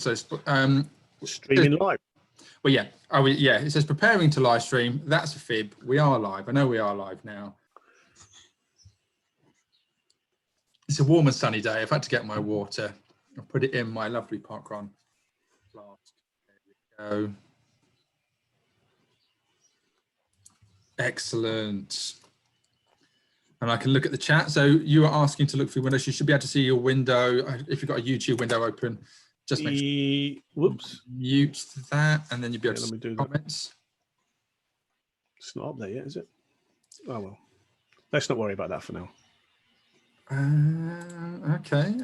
So it's streaming live. Well, yeah. Oh, yeah. It says preparing to live stream. That's a fib. We are live. I know we are live now. It's a warm and sunny day. I've had to get my water. I'll put it in my lovely parkrun flask. There we go. Excellent. And I can look at the chat. So you are asking to look through windows. You should be able to see your window. If you've got a YouTube window open, just make sure whoops, mute that, and then you'll be able to see do comments. It's not up there yet, is it? Oh, well. Let's not worry about that for now. Okay.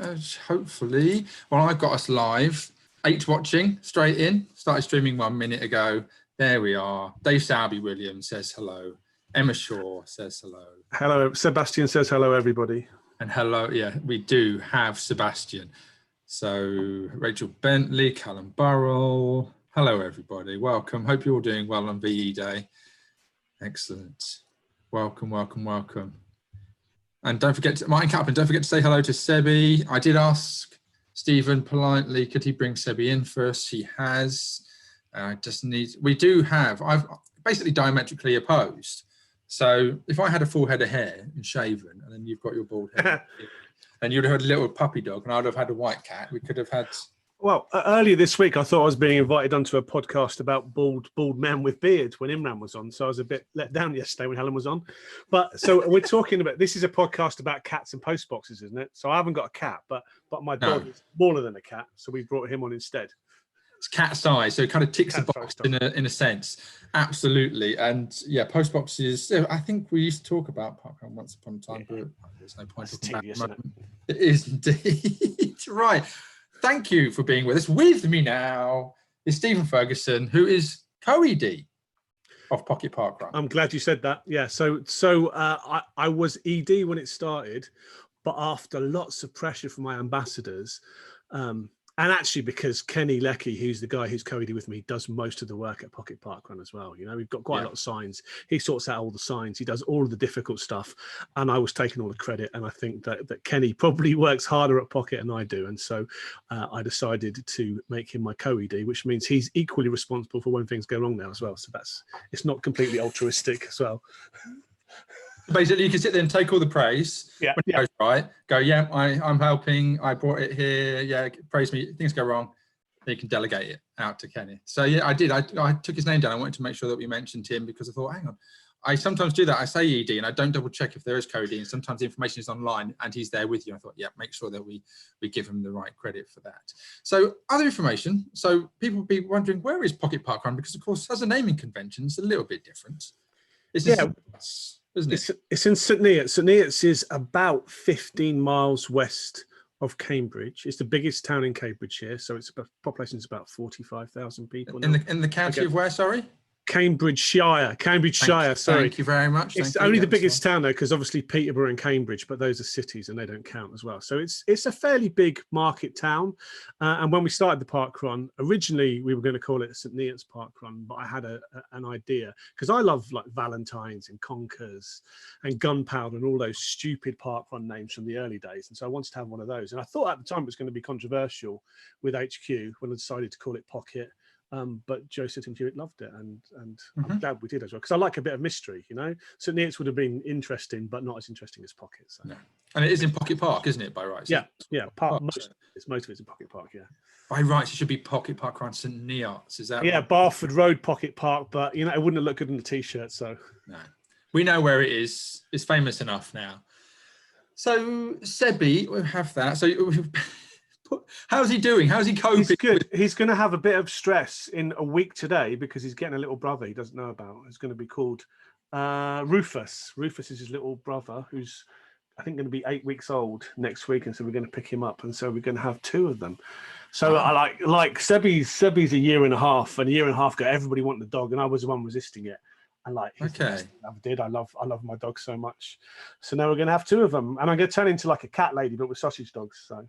Hopefully. Well, I've got us live. 8 watching, straight in. Started streaming 1 minute ago. There we are. Dave Salby Williams says hello. Emma Shaw says hello. Hello. Sebastian says hello, everybody. And hello. Yeah, we do have Sebastian. So Rachel Bentley, Callum Burrell. Hello, everybody. Welcome. Hope you're all doing well on VE Day. Excellent. Welcome, welcome, welcome. And don't forget, Martin Kaplan, don't forget to say hello to Sebi. I did ask Stephen politely, could he bring Sebi in for us? He has. We do have, I've basically diametrically opposed. So if I had a full head of hair and shaven, and then you've got your bald head, and you'd have had a little puppy dog, and I'd have had a white cat, we could have had. Well, earlier this week, I thought I was being invited onto a podcast about bald men with beards when Imran was on. So I was a bit let down yesterday when Helen was on. But so we're talking about, this is a podcast about cats and post boxes, isn't it? So I haven't got a cat, but my dog is smaller than a cat. So we brought him on instead. It's cat size, so it kind of ticks a box in a sense. Absolutely. And yeah, post boxes, I think we used to talk about parkrun once upon a time, but there's no point talking about it. It is indeed. Right. Thank you for being with us. With me now is Stephen Ferguson, who is co-ED of Pocket Parkrun. I'm glad you said that. Yeah, so I was ED when it started, but after lots of pressure from my ambassadors, and actually because Kenny Leckie, who's the guy who's co-ED with me, does most of the work at Pocket Parkrun as well. You know, we've got quite a lot of signs. He sorts out all the signs. He does all of the difficult stuff. And I was taking all the credit. And I think that Kenny probably works harder at Pocket than I do. And so I decided to make him my co-ED, which means he's equally responsible for when things go wrong now as well. So it's not completely altruistic as well. Basically, you can sit there and take all the praise. Yeah, when it goes right. Go, yeah, I'm helping. I brought it here. Yeah, praise me. Things go wrong. You can delegate it out to Kenny. So yeah, I did. I took his name down. I wanted to make sure that we mentioned him because I thought, hang on. I sometimes do that. I say ED and I don't double check if there is co-ED. And sometimes the information is online and he's there with you. I thought, yeah, make sure that we give him the right credit for that. So other information. So people will be wondering, where is Pocket Parkrun? Because of course, as a naming convention, it's a little bit different. Isn't it? It's in St Neots. St Neots is about 15 miles west of Cambridge. It's the biggest town in Cambridgeshire, so its population is about 45,000 people. In the county of where? Sorry. Cambridgeshire. Sorry. Thank you very much. It's only the biggest town though, because obviously Peterborough and Cambridge, but those are cities and they don't count as well. So it's a fairly big market town. And when we started the parkrun, originally we were going to call it St Neots Parkrun, but I had an idea because I love like Valentine's and Conkers and Gunpowder and all those stupid parkrun names from the early days. And so I wanted to have one of those. And I thought at the time it was going to be controversial with HQ when I decided to call it Pocket. But Joe Sitting Hewitt loved it, and I'm glad we did as well, because I like a bit of mystery, you know. St Neots would have been interesting, but not as interesting as Pocket. So. No. And it is in Pocket Park, isn't it, by rights? Yeah. Most of it's in Pocket Park, yeah. By rights, it should be Pocket Parkrun St Neots, is that right? right? Barford Road Pocket Park, but, you know, it wouldn't have looked good in the T-shirt, so. No. We know where it is. It's famous enough now. So, Sebi, we have that. So, how's he doing? How's he coping? He's good. He's going to have a bit of stress in a week today because he's getting a little brother he doesn't know about. It's going to be called Rufus. Rufus is his little brother who's, I think, going to be 8 weeks old next week. And so we're going to pick him up. And so we're going to have 2 of them. So I like Sebi's a year and a half. And a year and a half ago, everybody wanted the dog and I was the one resisting it. And like, okay. I love my dog so much. So now we're going to have 2 of them. And I'm going to turn into like a cat lady, but with sausage dogs. So.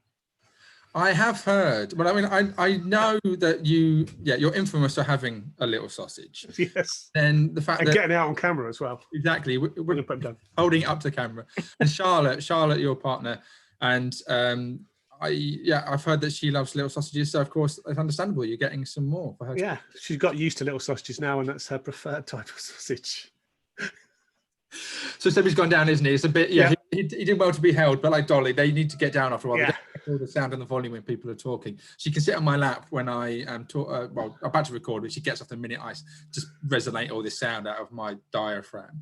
I have heard, but I mean, I know that you're infamous for having a little sausage. Yes. And the fact and that getting it out on camera as well. Exactly. We're holding it up to camera. And Charlotte, your partner, and I've heard that she loves little sausages, so of course it's understandable you're getting some more for her. Yeah, she's got used to little sausages now, and that's her preferred type of sausage. So Sebby's gone down, isn't he? It's a bit, he did well to be held, but like Dolly, they need to get down after a while. They don't like all the sound and the volume when people are talking. She can sit on my lap when I am about to record, but she gets off the minute I just resonate all this sound out of my diaphragm.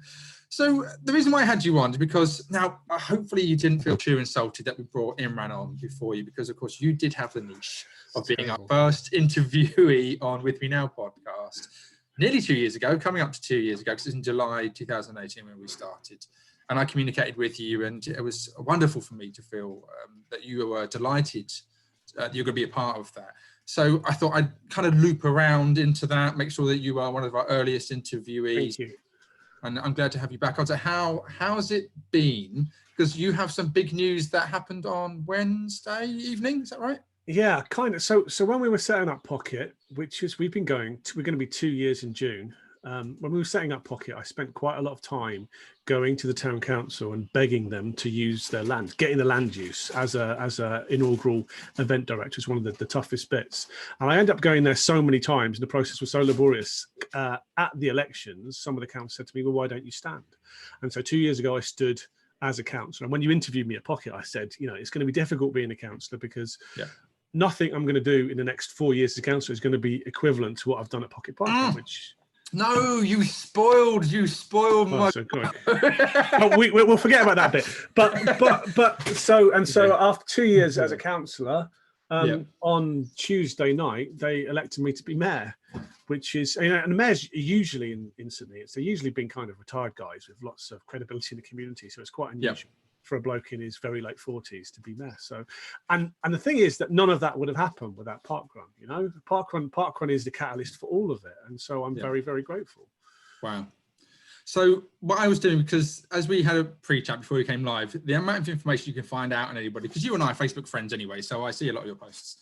So the reason why I had you on is because now, hopefully you didn't feel too insulted that we brought Imran on before you, because of course you did have the niche of being our first interviewee on With Me Now podcast. Nearly 2 years ago, coming up to 2 years ago, because it's in July 2018 when we started. And I communicated with you, and it was wonderful for me to feel that you were delighted that you're going to be a part of that. So I thought I'd kind of loop around into that, make sure that you are one of our earliest interviewees. Thank you. And I'm glad to have you back on. So how's it been? Because you have some big news that happened on Wednesday evening, is that right? Yeah, kind of. So when we were setting up Pocket, which is we're going to be 2 years in June. When we were setting up Pocket, I spent quite a lot of time going to the town council and begging them to use their land, getting the land use as a inaugural event director is one of the toughest bits. And I ended up going there so many times, and the process was so laborious. At the elections, some of the council said to me, "Well, why don't you stand?" And so 2 years ago, I stood as a councillor. And when you interviewed me at Pocket, I said, it's going to be difficult being a councillor because nothing I'm going to do in the next 4 years as a councillor is going to be equivalent to what I've done at Pocket Park, which... No, you spoiled my... So we'll forget about that bit. But so after 2 years as a councillor, on Tuesday night, they elected me to be mayor, which is, and the mayors usually in St Neots, they've usually been kind of retired guys with lots of credibility in the community. So it's quite unusual for a bloke in his very late 40s to be mayor. So, and the thing is that none of that would have happened without parkrun. Parkrun is the catalyst for all of it, and so I'm very, very grateful. Wow. So what I was doing, because as we had a pre-chat before we came live, the amount of information you can find out on anybody, because you and I are Facebook friends anyway, so I see a lot of your posts.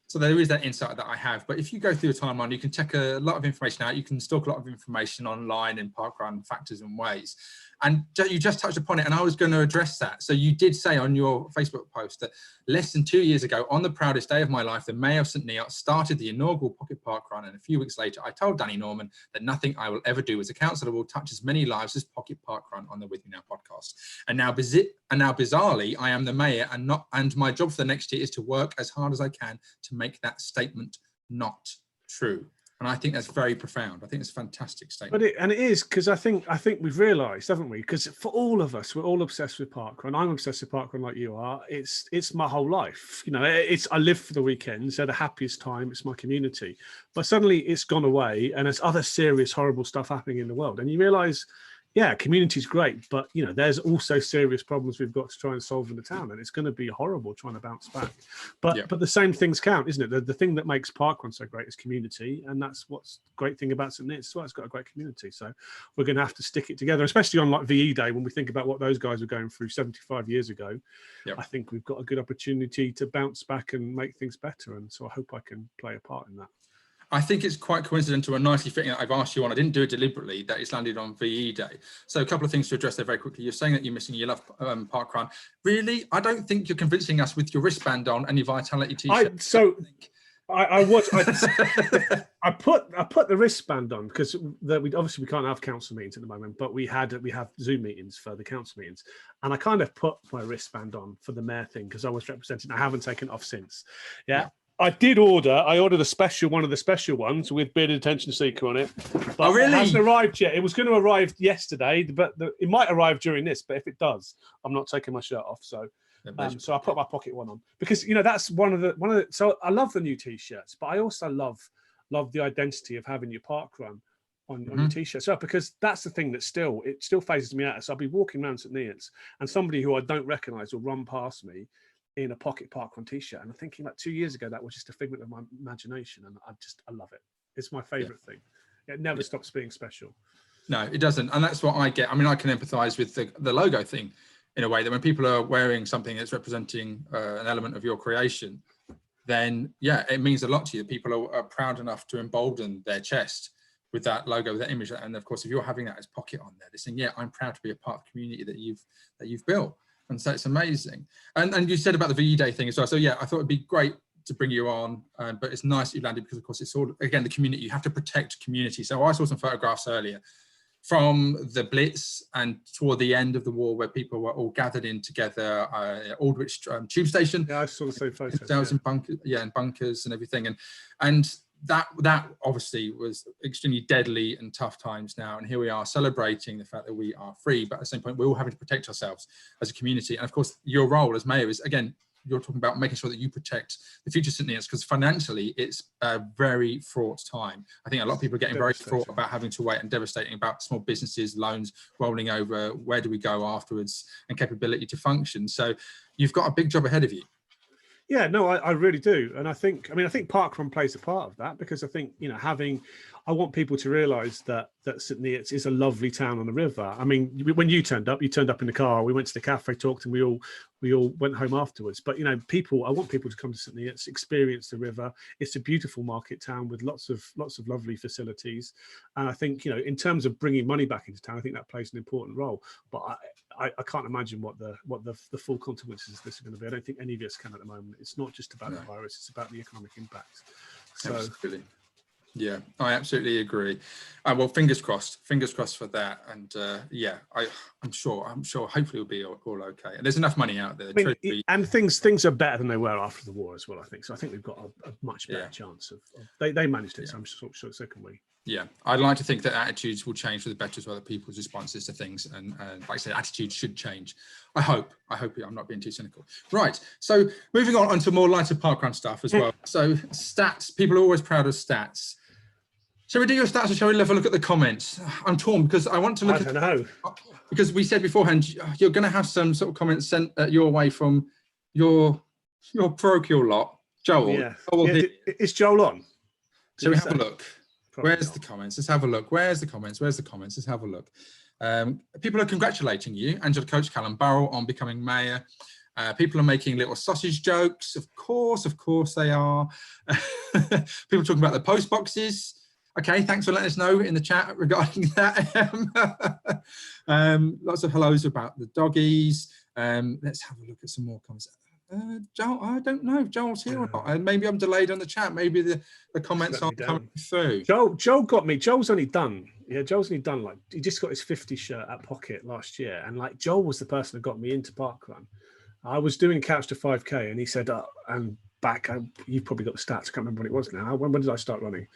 So there is that insight that I have. But if you go through the timeline, you can check a lot of information out. You can stalk a lot of information online in parkrun factors and ways. And you just touched upon it, and I was going to address that. So you did say on your Facebook post that less than 2 years ago, on the proudest day of my life, the Mayor of St Neots started the inaugural Pocket Parkrun, and a few weeks later, I told Danny Norman that nothing I will ever do as a councillor will touch as many lives as Pocket Parkrun on the With Me Now podcast. And now bizarrely, I am the Mayor, and my job for the next year is to work as hard as I can to make that statement not true. And I think that's very profound. I think it's a fantastic statement. But it is, because I think we've realised, haven't we? Because for all of us, we're all obsessed with parkrun. I'm obsessed with parkrun like you are. It's my whole life. I live for the weekends. They're the happiest time. It's my community. But suddenly it's gone away, and there's other serious, horrible stuff happening in the world. And you realise, community's great, but there's also serious problems we've got to try and solve in the town, and it's going to be horrible trying to bounce back. But the same things count, isn't it? The thing that makes parkrun so great is community, and that's what's the great thing about St Neots. It's got a great community, so we're going to have to stick it together, especially on like VE Day when we think about what those guys were going through 75 years ago. I think we've got a good opportunity to bounce back and make things better, and so I hope I can play a part in that. I think it's quite coincidental and nicely fitting that I've asked you on. I didn't do it deliberately, that it's landed on VE Day. So a couple of things to address there very quickly. You're saying that you're missing your love parkrun. Really? I don't think you're convincing us with your wristband on and your Vitality t-shirt. I put the wristband on because we can't have council meetings at the moment, but we have Zoom meetings for the council meetings, and I kind of put my wristband on for the mayor thing because I was representing. I haven't taken it off since. I did ordered one of the special ones with bearded attention seeker on it. But it hasn't arrived yet. It was going to arrive yesterday, but it might arrive during this. But if it does, I'm not taking my shirt off. So I put my pocket one on because that's one of the. So I love the new t-shirts, but I also love the identity of having your parkrun on your t-shirt. So because that's the thing that still phases me out. So I'll be walking around St Neots and somebody who I don't recognise will run past me in a Pocket Parkrun t-shirt, and I'm thinking like 2 years ago that was just a figment of my imagination, and I love it. It's my favorite thing. It never stops being special. No, it doesn't, and that's what I get. I mean, I can empathize with the logo thing in a way that when people are wearing something that's representing an element of your creation, then it means a lot to you. People are proud enough to embolden their chest with that logo, with that image, and of course, if you're having that as Pocket on there, they're saying, "Yeah, I'm proud to be a part of the community that you've built." And so it's amazing. And you said about the VE Day thing as well. So yeah, I thought it'd be great to bring you on, but it's nice that you landed because of course it's all, again, the community. You have to protect community. So I saw some photographs earlier from the Blitz and toward the end of the war where people were all gathered in together, Aldwych tube station. Yeah, I saw the same photos. In bunkers, in bunkers and everything. And that obviously was extremely deadly and tough times now. And here we are celebrating the fact that we are free, but at the same point, we're all having to protect ourselves as a community. And of course, your role as mayor is, again, you're talking about making sure that you protect the future St Neots, because financially it's a very fraught time. I think a lot of people are getting very fraught about having to wait, and devastating about small businesses, loans rolling over, where do we go afterwards, and capability to function. So you've got a big job ahead of you. Yeah, no, I really do. And I think parkrun plays a part of that, because I think, you know, I want people to realise that St Neots is a lovely town on the river. I mean, when you turned up in the car, we went to the cafe, talked, and we all went home afterwards. But, you know, I want people to come to St Neots, experience the river. It's a beautiful market town with lots of lovely facilities. And I think, you know, in terms of bringing money back into town, I think that plays an important role. But I can't imagine what the full consequences of this are going to be. I don't think any of us can at the moment. It's not just about the virus; it's about the economic impact. So, absolutely. Yeah, I absolutely agree. Well, fingers crossed for that. And yeah, I'm sure. Hopefully, it'll be all okay. And there's enough money out there. And things are better than they were after the war as well. I think so. I think we've got a much better chance of. They managed it, so I'm sure so can we. Yeah, I'd like to think that attitudes will change for the better as well, that people's responses to things, and like I said, attitudes should change. I hope I'm not being too cynical. Right, so moving on to more lighter parkrun stuff as well. So stats, people are always proud of stats. Shall we do your stats, or shall we have a look at the comments? I'm torn because I want to look I don't know. Because we said beforehand, you're going to have some sort of comments sent your way from your parochial lot. Joel. Yeah. Is Joel on? Shall we have a look? Where's the comments? Let's have a look. Where's the comments? Let's have a look. People are congratulating you, Angela Coach, Callum Burrell, on becoming mayor. People are making little sausage jokes. Of course they are. People talking about the post boxes. Okay, thanks for letting us know in the chat regarding that. Lots of hellos about the doggies. Let's have a look at some more comments. Joel, I don't know if Joel's here or not. Maybe I'm delayed on the chat. Maybe the comments aren't coming through. Joel got me. Joel's only done like, he just got his 50 shirt at Pocket last year, and like Joel was the person that got me into parkrun. I was doing Couch to 5K, and he said, and back, you've probably got the stats. I can't remember what it was now. When did I start running?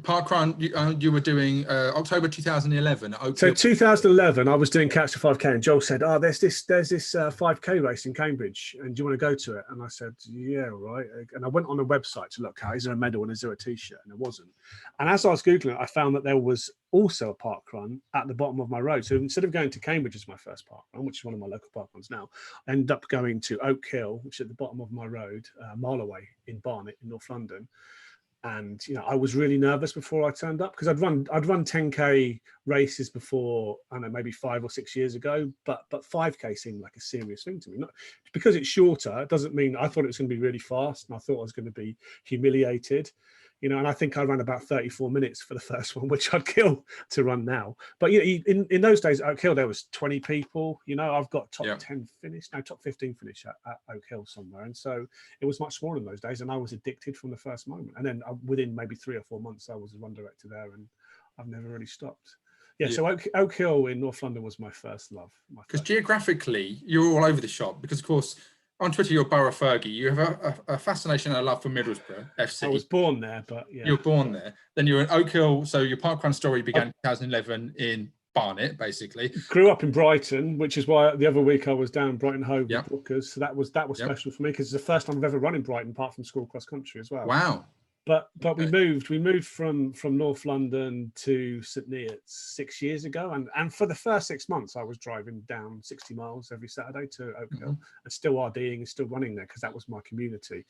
Parkrun, you were doing October 2011. So 2011, I was doing Couch to 5K, and Joel said, there's this 5K race in Cambridge, and do you want to go to it? And I said, yeah, right. And I went on a website to look, is there a medal and is there a t-shirt? And there wasn't. And as I was Googling it, I found that there was also a parkrun at the bottom of my road. So instead of going to Cambridge as my first parkrun, which is one of my local parkruns now, I ended up going to Oak Hill, which is at the bottom of my road, a mile away in Barnet in North London. And you know, I was really nervous before I turned up, because I'd run 10K races before, I don't know, maybe 5 or 6 years ago, but 5K seemed like a serious thing to me. Not because it's shorter, it doesn't mean I thought it was going to be really fast, and I thought I was going to be humiliated. You know, and I think I ran about 34 minutes for the first one, which I'd kill to run now. But you know, in those days at Oak Hill, there was 20 people. You know, I've got top 10 finish, no, top 15 finish at Oak Hill somewhere. And so it was much smaller in those days, and I was addicted from the first moment. And then within maybe 3 or 4 months, I was a run director there, and I've never really stopped. Yeah, so Oak Hill in North London was my first love. Because geographically, you're all over the shop. Because, of course, on Twitter, you're Borough Fergie. You have a fascination and a love for Middlesbrough FC. I was born there, but yeah. You were born there. Then you were in Oak Hill. So your parkrun story began in 2011 in Barnet, basically. Grew up in Brighton, which is why the other week I was down Brighton Hove with Bookers. So that was special for me, because it's the first time I've ever run in Brighton, apart from school cross country as well. Wow. But we moved from North London to St Neots 6 years ago, and for the first 6 months I was driving down 60 miles every Saturday to Oak Hill, and still RDing and still running there, because that was my community.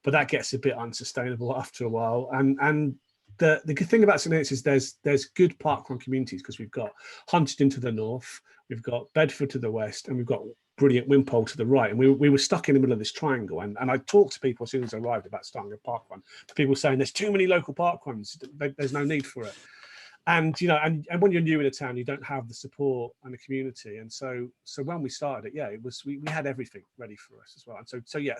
But that gets a bit unsustainable after a while. And the good thing about St Neots is there's good parkrun communities, because we've got Huntingdon to the north, we've got Bedford to the west, and we've got brilliant Wimpole to the right, and we were stuck in the middle of this triangle. And I talked to people as soon as I arrived about starting a parkrun. People saying there's too many local parkruns, there's no need for it. and you know, and when you're new in a town, you don't have the support and the community. And so when we started it, yeah, it was we had everything ready for us as well. And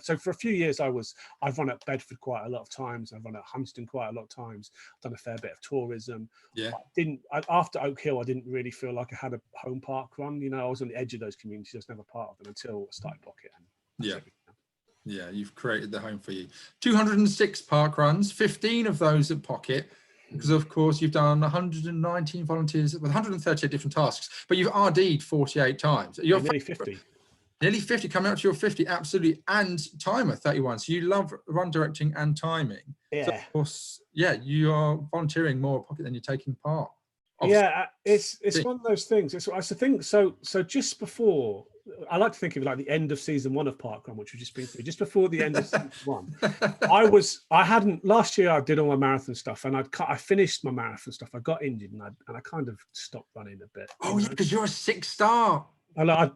so for a few years I've run at Bedford quite a lot of times. I've run at Huntston quite a lot of times. I've done a fair bit of tourism. Yeah. After Oak Hill, I didn't really feel like I had a home park run. You know, I was on the edge of those communities. I was never part of them until I started Pocket. And yeah. Yeah, you've created the home for you. 206 park runs, 15 of those at Pocket, because of course you've done 119 volunteers with 138 different tasks, but you've RD'd 48 times. You're nearly 50. Nearly 50, coming up to your 50, absolutely, and timer 31. So you love run directing and timing. Yeah. So of course, yeah, you are volunteering more at Pocket than you're taking part. Obviously. Yeah, it's one of those things. It's the thing. So just before, I like to think of it like the end of season 1 of parkrun, which we've just been through. Just before the end of season 1, last year I did all my marathon stuff, and I finished my marathon stuff. I got injured, and I kind of stopped running a bit. Oh yeah, because you're a 6-star. I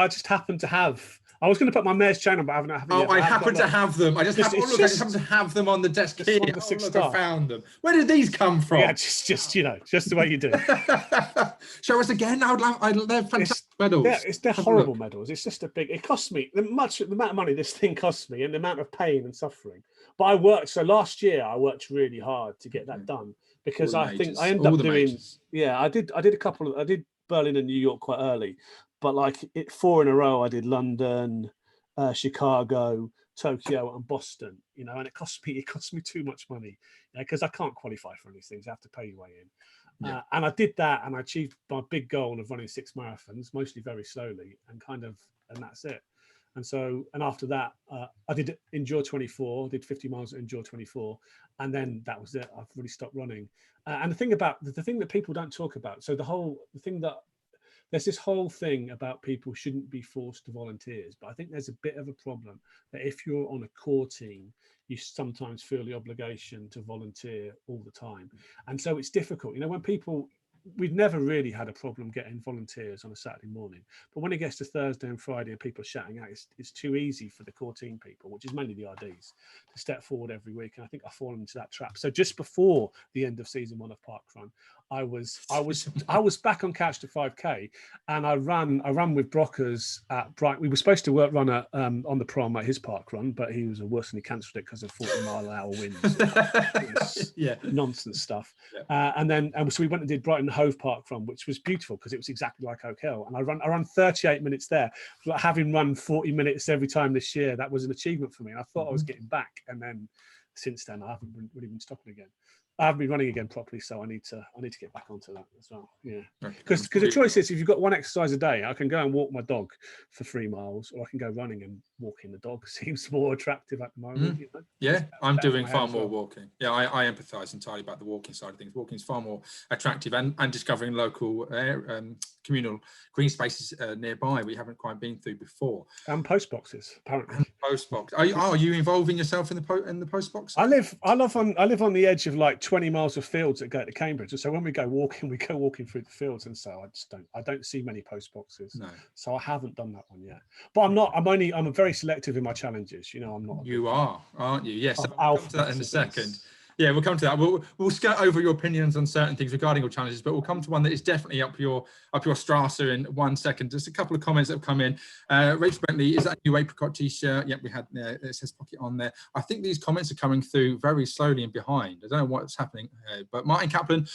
just happened to have. I was going to put my mare's chain on, but I haven't. I happen to have them. I just happen to have them on the desk here. Look, I found them. Where did these come from? Yeah, just the way you do. Show us again. They're fantastic medals. Yeah, they're horrible medals. It's just it cost me the amount of money this thing cost me, and the amount of pain and suffering. But I worked. So last year I worked really hard to get that done, because I think I ended up doing. Majors. Yeah, I did I did Berlin and New York quite early, but like 4 in a row, I did London, Chicago, Tokyo, and Boston. You know, and it cost me too much money, because I can't qualify for any of these things. I have to pay your way in. Yeah. And I did that, and I achieved my big goal of running 6 marathons, mostly very slowly, and that's it. And after that, I did Endure 24, did 50 miles at Endure 24, and then that was it. I've really stopped running. And the thing that people don't talk about, so there's this whole thing about people shouldn't be forced to volunteers, but I think there's a bit of a problem that if you're on a core team, you sometimes feel the obligation to volunteer all the time. And so it's difficult. You know, we've never really had a problem getting volunteers on a Saturday morning, but when it gets to Thursday and Friday and people are shouting out, it's too easy for the core team people, which is mainly the RDs, to step forward every week. And I think I've fallen into that trap. So just before the end of season 1 of parkrun, I was back on Couch to 5K, and I ran with Brockers at Brighton. We were supposed to run on the prom at his parkrun, but he was a worse, and he cancelled it because of 40-mile-an-hour winds. Yeah, nonsense stuff. Yeah. And so we went and did Brighton Hove parkrun, which was beautiful because it was exactly like Oak Hill. And I ran 38 minutes there. Like, having run 40 minutes every time this year, that was an achievement for me. And I thought I was getting back, and then since then I haven't really been stopping again. I haven't been running again properly, so I need to get back onto that as well. Yeah, because the choice is, if you've got one exercise a day, I can go and walk my dog for 3 miles, or I can go running, and walking the dog seems more attractive at the moment. You know? Yeah, I'm doing far more walking. Yeah, I empathise entirely about the walking side of things. Walking is far more attractive, and discovering local communal green spaces nearby we haven't quite been through before. And post boxes, apparently. And post box. Are you involving yourself in the post box? I live on the edge of like 20 miles of fields that go to Cambridge, and so when we go walking through the fields, and so I don't see many post boxes. No. So I haven't done that one yet. But I'm very selective in my challenges. You know, I'm not. You are, aren't you? Yes. I'll come to that in a second. Yeah, we'll come to that. We'll skirt over your opinions on certain things regarding your challenges, but we'll come to one that is definitely up your strata in 1 second. Just a couple of comments that have come in. Rachel Bentley, is that a new apricot t-shirt? Yep, we had it says Pocket on there. I think these comments are coming through very slowly and behind. I don't know what's happening, but Martin Kaplan,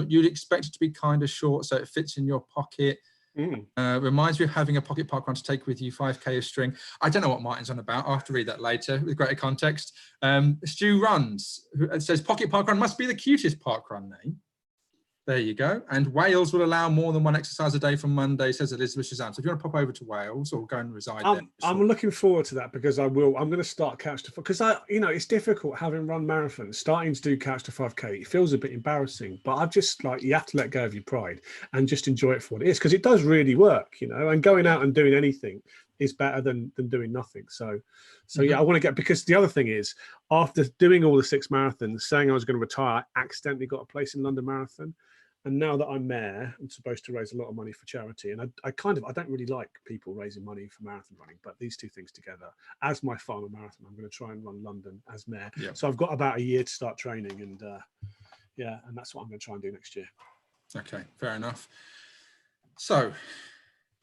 you'd expect it to be kind of short so it fits in your pocket. Reminds me of having a pocket parkrun to take with you, 5K of string. I don't know what Martin's on about. I'll have to read that later with greater context. Stu Runs, who says Pocket Parkrun must be the cutest parkrun name. There you go. And Wales will allow more than 1 exercise a day from Monday, says Elizabeth Shazam. So if you want to pop over to Wales or go and reside there. I'm looking forward to that, because I'm going to start Couch to 5K, because it's difficult having run marathons. Starting to do Couch to 5K, it feels a bit embarrassing, but I've just you have to let go of your pride and just enjoy it for what it is, because it does really work, and going out and doing anything is better than doing nothing. So yeah, I want to because the other thing is, after doing all the 6 marathons, saying I was going to retire, I accidentally got a place in London Marathon. And now that I'm mayor, I'm supposed to raise a lot of money for charity. And I don't really like people raising money for marathon running, but these two things together, as my final marathon, I'm going to try and run London as mayor. Yeah. So I've got about a year to start training, and Yeah, and that's what I'm going to try and do next year. Okay, fair enough. So,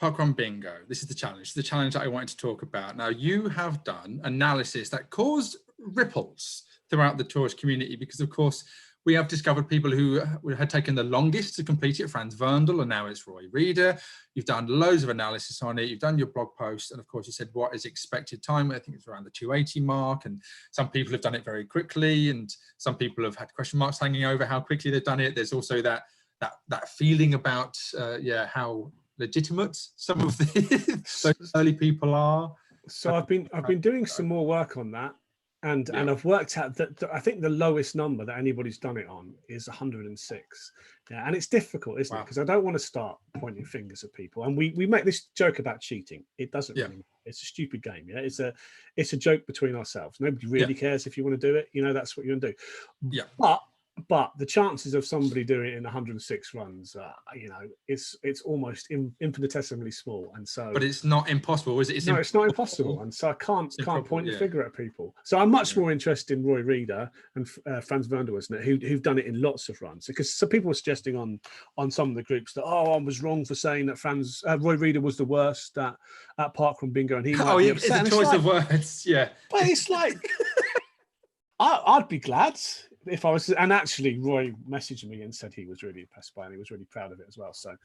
parkrun bingo. This is the challenge. The challenge that I wanted to talk about. Now, you have done analysis that caused ripples throughout the tourist community because, of course, we have discovered people who had taken the longest to complete it, Franz Werndl, and now it's Roy Reader. You've done loads of analysis on it. You've done your blog post. And of course, you said what is expected time. I think it's around the 280 mark. And some people have done it very quickly. And some people have had question marks hanging over how quickly they've done it. There's also that feeling about, how legitimate some of those early people are. So I've been doing some more work on that. And I've worked out that I think the lowest number that anybody's done it on is 106. Yeah, and it's difficult, isn't it? Because I don't want to start pointing fingers at people. And we make this joke about cheating. It doesn't really matter. It's a stupid game. Yeah, it's a joke between ourselves. Nobody really cares if you want to do it. You know, that's what you're going to do. Yeah. But the chances of somebody doing it in 106 runs, you know, it's almost infinitesimally small. And so, but it's not impossible, is it? No, it's not impossible. And so I can't point the figure at people. So I'm much more interested in Roy Reader and Franz Werndl, isn't it? Who've done it in lots of runs. Because some people were suggesting on some of the groups that I was wrong for saying that Roy Reader was the worst at parkrun bingo, and he might be upset. It's a choice of words, yeah. But it's like I'd be glad if I was, and actually Roy messaged me and said he was really impressed by it and he was really proud of it as well. So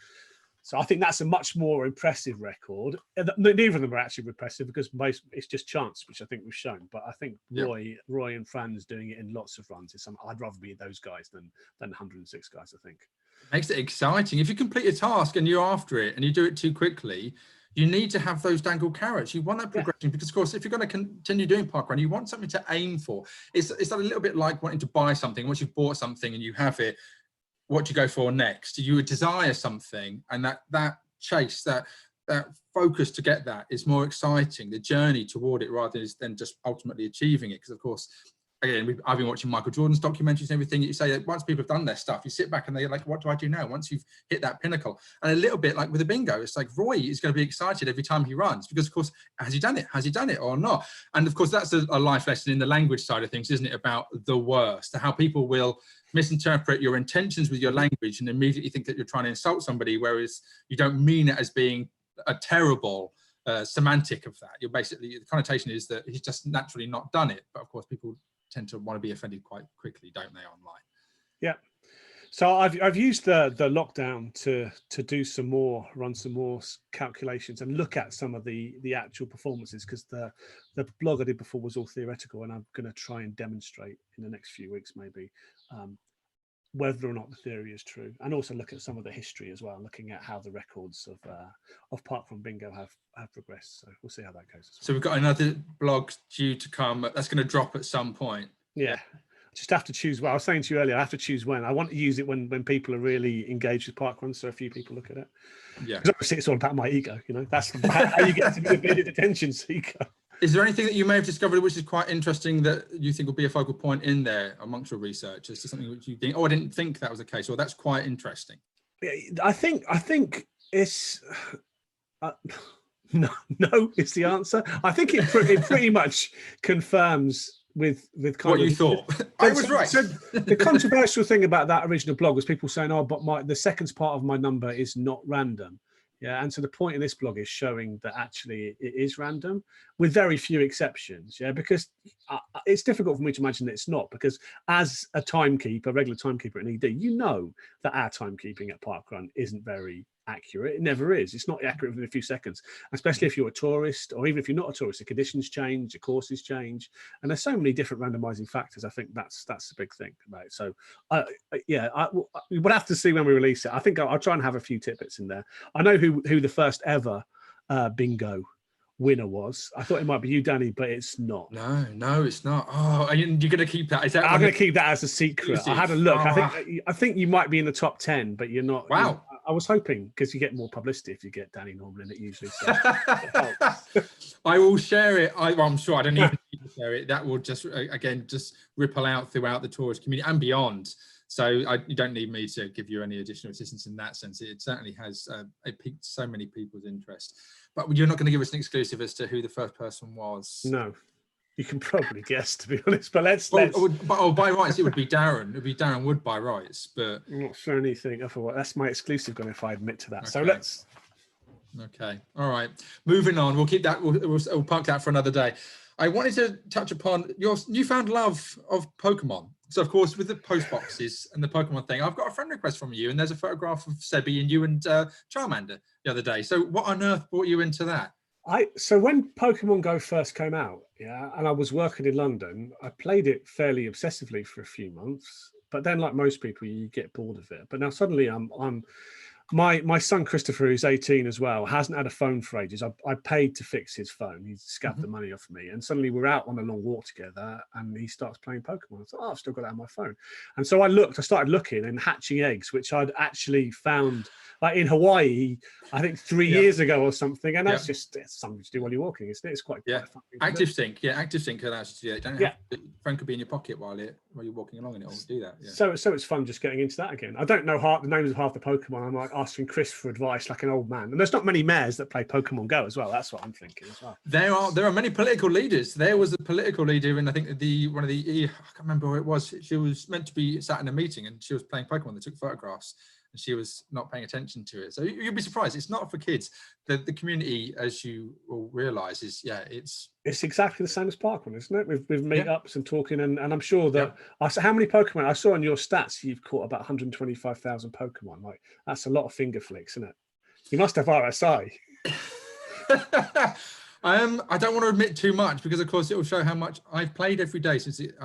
I think that's a much more impressive record. Neither of them are actually impressive because it's just chance, which I think we've shown. But I think Roy and Franz doing it in lots of runs is something I'd rather be those guys than 106 guys, I think. It makes it exciting. If you complete a task and you're after it and you do it too quickly, you need to have those dangled carrots. You want that progression because, of course, if you're going to continue doing parkrun, you want something to aim for. It's a little bit like wanting to buy something. Once you've bought something and you have it, what do you go for next? You would desire something, and that chase, that focus to get that is more exciting. The journey toward it rather than just ultimately achieving it. Because, of course, again, I've been watching Michael Jordan's documentaries and everything. You say that once people have done their stuff, you sit back and they're like, what do I do now? Once you've hit that pinnacle. And a little bit like with the bingo, it's like Roy is going to be excited every time he runs because, of course, has he done it? Has he done it or not? And of course, that's a life lesson in the language side of things, isn't it? About the worst, how people will misinterpret your intentions with your language and immediately think that you're trying to insult somebody, whereas you don't mean it as being a terrible semantic of that. You're basically, the connotation is that he's just naturally not done it. But of course, people tend to want to be offended quite quickly, don't they, online? Yeah. So I've used the lockdown to run some more calculations and look at some of the actual performances, because the blog I did before was all theoretical, and I'm going to try and demonstrate in the next few weeks maybe whether or not the theory is true, and also look at some of the history as well, looking at how the records of parkrun bingo have progressed. So we'll see how that goes. So we've got another blog due to come. That's going to drop at some point. Yeah. Just have to choose. Well, I was saying to you earlier, I have to choose when. I want to use it when people are really engaged with parkrun, so a few people look at it. Yeah. Because obviously it's all about my ego, you know. That's how you get to be a bearded attention seeker. Is there anything that you may have discovered which is quite interesting that you think will be a focal point in there amongst your research? Is there something which you think, oh, I didn't think that was the case, or that's quite interesting? I think it's no is the answer. I think it pretty much confirms with kind what you thought. I was right. So the controversial thing about that original blog was people saying, oh, but the second part of my number is not random. Yeah, and so the point in this blog is showing that actually it is random, with very few exceptions. Yeah, because it's difficult for me to imagine that it's not, because as a timekeeper, regular timekeeper in ED, you know that our timekeeping at parkrun isn't very accurate. It never is. It's not accurate within a few seconds, especially if you're a tourist, or even if you're not a tourist, the conditions change, the courses change, and there's so many different randomizing factors. I think that's the big thing about it. So we'll have to see when we release it. I think I'll try and have a few tidbits in there. I know who the first ever bingo winner was. I thought it might be you, Danny, but it's not. No, it's not. Oh, you're going to keep that? I'm going to keep that as a secret. I had a look. I think you might be in the top 10, but you're not. Wow. I was hoping, because you get more publicity if you get Danny Norman in it usually. So I will share it. I'm sure I don't even need to share it. That will just ripple out throughout the tourist community and beyond. So you don't need me to give you any additional assistance in that sense. It certainly has it piqued so many people's interest. But you're not going to give us an exclusive as to who the first person was? No. You can probably guess, to be honest. But let's. By rights, it would be Darren. It would be Darren Wood by rights, but I'm not sure anything otherwise. That's my exclusive gun if I admit to that. Okay. So let's. Okay. All right. Moving on. We'll keep that. We'll park that for another day. I wanted to touch upon your newfound love of Pokemon. So, of course, with the post boxes and the Pokemon thing, I've got a friend request from you, and there's a photograph of Sebi and you and Charmander the other day. So, what on earth brought you into that? So when Pokemon Go first came out, and I was working in London, I played it fairly obsessively for a few months. But then, like most people, you get bored of it. But now suddenly, my son Christopher, who's 18 as well, hasn't had a phone for ages. I paid to fix his phone. He scabbed the money off me, and suddenly we're out on a long walk together, and he starts playing Pokemon. I thought, I've still got that on my phone, and so I started looking and hatching eggs, which I'd actually found like in Hawaii, I think 3 years ago or something, and that's just something to do while you're walking, isn't it? It's quite fun. Active Sync, Active Sync allows you to do it. The phone could be in your pocket while you're walking along, and it'll do that. So it's fun just getting into that again. I don't know the names of half the Pokemon. I'm like asking Chris for advice like an old man. And there's not many mayors that play Pokemon Go as well. That's what I'm thinking as well. There are many political leaders. There was a political leader, and I think one of the I can't remember who it was. She was meant to be sat in a meeting, and she was playing Pokemon. They took photographs, and she was not paying attention to it. So you'll be surprised. It's not for kids. The community, as you will realise, is it's exactly the same as parkrun, isn't it? With meetups and talking, and I'm sure that how many Pokemon I saw on your stats, you've caught about 125,000 Pokemon. Like that's a lot of finger flicks, isn't it? You must have RSI. I don't want to admit too much because, of course, it will show how much I've played every day since it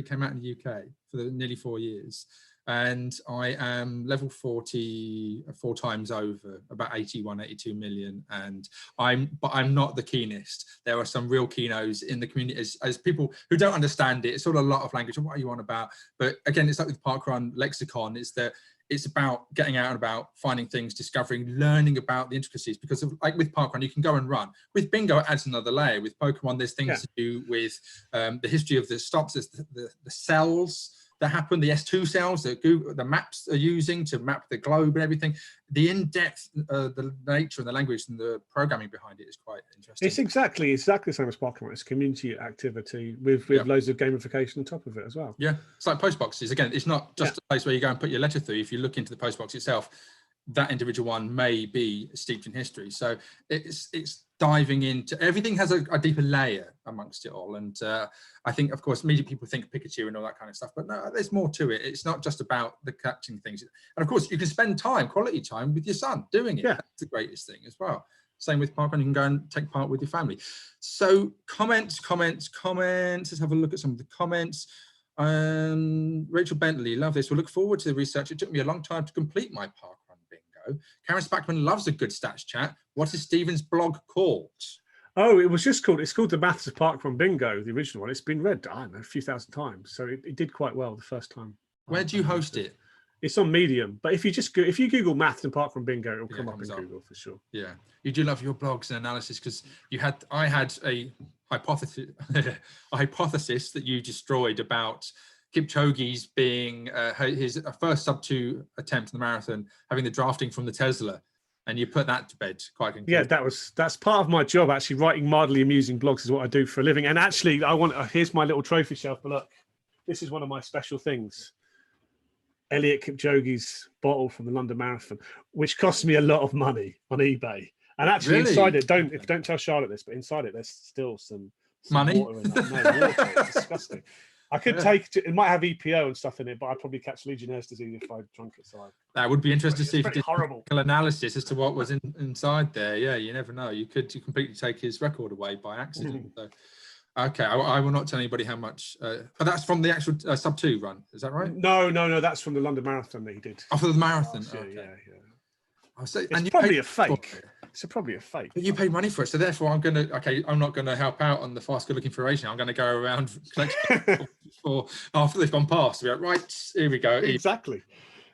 came out in the UK for nearly 4 years. And I am level 40 4 times over, about 81, 82 million. But I'm not the keenest. There are some real keenos in the community as people who don't understand it. It's sort of a lot of language. And what are you on about? But again, it's like with parkrun lexicon. It's about getting out and about, finding things, discovering, learning about the intricacies. Because like with parkrun, you can go and run. With bingo, it adds another layer. With Pokemon, there's things to do with the history of the stops, there's the cells that happen, the S2 cells that the maps are using to map the globe and everything. The in-depth, the nature and the language and the programming behind it is quite interesting. It's exactly the same as Pokemon. It's community activity with loads of gamification on top of it as well. Yeah, it's like post boxes. Again, it's not just a place where you go and put your letter through. If you look into the post box itself, that individual one may be steeped in history. So it's diving into everything, has a deeper layer amongst it all. And I think, of course, immediately people think Pikachu and all that kind of stuff, but no, there's more to it. It's not just about the catching things. And of course, you can spend quality time with your son doing it. That's the greatest thing as well. Same with parkrun, you can go and take part with your family. So comments. Let's have a look at some of the comments. Rachel Bentley, love this. We'll look forward to the research. It took me a long time to complete my parkrun bingo. Karen Spackman loves a good stats chat. What is Stephen's blog called? Oh, it's called the Maths of Parkrun Bingo, the original one. It's been read, I don't know, a few thousand times. So it did quite well the first time. Where do you host it? It's on Medium, but if you Google Maths and Parkrun Bingo, it'll come up in Google for sure. Yeah, you do love your blogs and analysis because I had a hypothesis that you destroyed about Kipchoge's being his first sub-2 attempt in the marathon, having the drafting from the Tesla, and you put that to bed quite conclusively. Yeah, that's part of my job. Actually, writing mildly amusing blogs is what I do for a living. And actually, here's my little trophy shelf. But look, this is one of my special things. Elliot Kipchoge's bottle from the London Marathon, which cost me a lot of money on eBay. And actually, inside it, don't tell Charlotte this, but inside it, there's still some money. Water in that. No, water. It's disgusting. I could it might have EPO and stuff in it, but I'd probably catch Legionnaire's disease if I drank it. So that would be interesting to see if you did horrible analysis as to what was inside there. Yeah, you never know. You could completely take his record away by accident. So, okay, I will not tell anybody how much. But that's from the actual sub-2 run. Is that right? No. That's from the London Marathon that he did. Oh, for the marathon. Yeah. I'll say, it's probably a fake. It's probably a fake. But you pay money for it, so therefore I'm not gonna help out on the fast good looking for racing. I'm gonna go around collecting for after they've gone past. We're like, right, here we go. Exactly.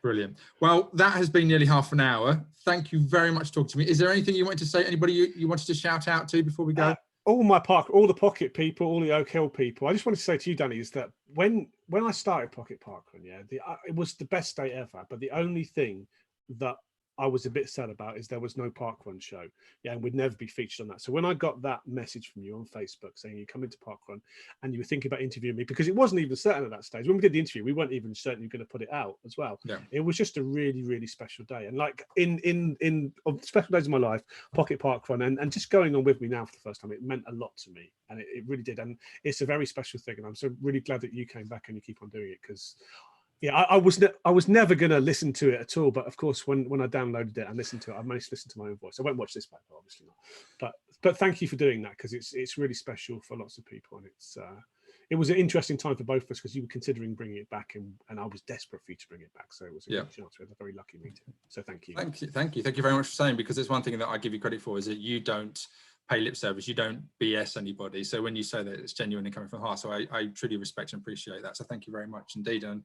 Brilliant. Well, that has been nearly half an hour. Thank you very much for talking to me. Is there anything you wanted to say? Anybody you wanted to shout out to before we go? All the Pocket people, all the Oak Hill people. I just wanted to say to you, Danny, is that when I started Pocket Parkrun, it was the best day ever. But the only thing that I was a bit sad about is there was no parkrun show. Yeah, and we'd never be featured on that. So when I got that message from you on Facebook saying you come into parkrun and you were thinking about interviewing me, because it wasn't even certain at that stage. When we did the interview, we weren't even certain you were going to put it out as well. Yeah. It was just a really, really special day. And like in of special days of my life, Pocket Parkrun and just going on with me now for the first time, it meant a lot to me. And it really did. And it's a very special thing. And I'm so really glad that you came back and you keep on doing it, because yeah, I was never going to listen to it at all. But of course, when I downloaded it and listened to it, I managed to listen to my own voice. I won't watch this back, obviously not. But thank you for doing that, because it's really special for lots of people, and it was an interesting time for both of us, because you were considering bringing it back, and I was desperate for you to bring it back. So it was a good chance. We had a very lucky meeting. So thank you. Thank you very much for saying, because it's one thing that I give you credit for is that you don't pay lip service, you don't BS anybody. So when you say that, it's genuinely coming from the heart. So I truly respect and appreciate that. So thank you very much indeed. And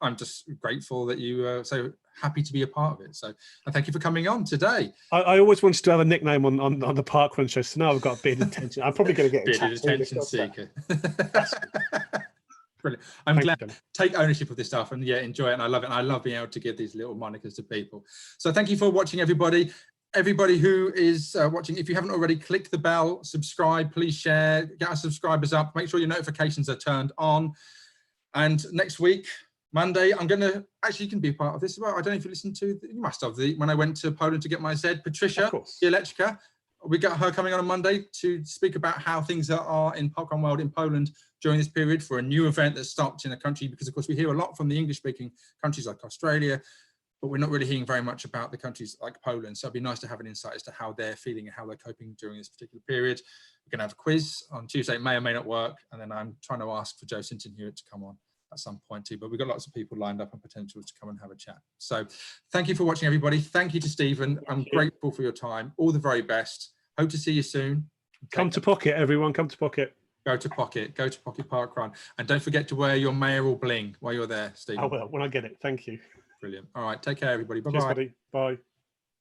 I'm just grateful that you are so happy to be a part of it. So and thank you for coming on today. I always wanted to have a nickname on the parkrun show. So now I've got bearded attention. I'm probably going to get bearded attention seeker. Brilliant. I'm glad to take ownership of this stuff and enjoy it. And I love it. And I love being able to give these little monikers to people. So thank you for watching, everybody. Everybody who is watching, if you haven't already, click the bell, subscribe, please share, get our subscribers up, make sure your notifications are turned on. And next week, Monday, I'm going to, actually you can be a part of this as well. I don't know if you listened to, you must have, when I went to Poland to get my Z, Patricia, the Electrica, we got her coming on Monday to speak about how things are in Parkrun World in Poland during this period for a new event that stopped in a country, because of course we hear a lot from the English-speaking countries like Australia, but we're not really hearing very much about the countries like Poland. So it'd be nice to have an insight as to how they're feeling and how they're coping during this particular period. We're going to have a quiz on Tuesday. It may or may not work. And then I'm trying to ask for Joe Sinton Hewitt to come on at some point too. But we've got lots of people lined up and potential to come and have a chat. So thank you for watching, everybody. Thank you to Stephen. I'm grateful for your time. All the very best. Hope to see you soon. Come to Pocket, everyone. Come to Pocket. Go to Pocket. Go to Pocket Parkrun. And don't forget to wear your mayoral bling while you're there, Stephen. I will, when I get it. Thank you. Brilliant. All right. Take care, everybody. Bye-bye. Cheers, buddy. Bye.